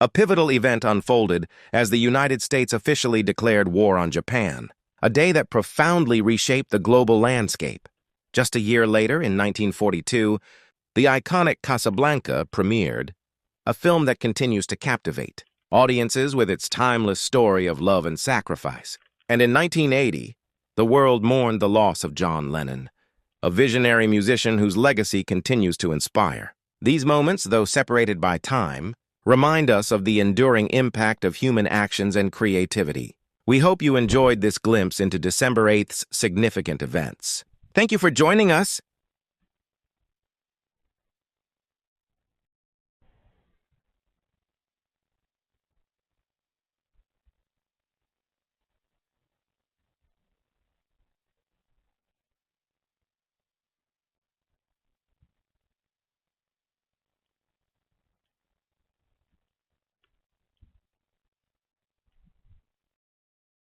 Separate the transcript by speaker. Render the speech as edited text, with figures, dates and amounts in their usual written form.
Speaker 1: A pivotal event unfolded as the United States officially declared war on Japan, a day that profoundly reshaped the global landscape. Just a year later, in 1942, the iconic Casablanca premiered, a film that continues to captivate audiences with its timeless story of love and sacrifice. And in 1980, the world mourned the loss of John Lennon, a visionary musician whose legacy continues to inspire. These moments, though separated by time, remind us of the enduring impact of human actions and creativity. We hope you enjoyed this glimpse into December 8th's significant events. Thank you for joining us,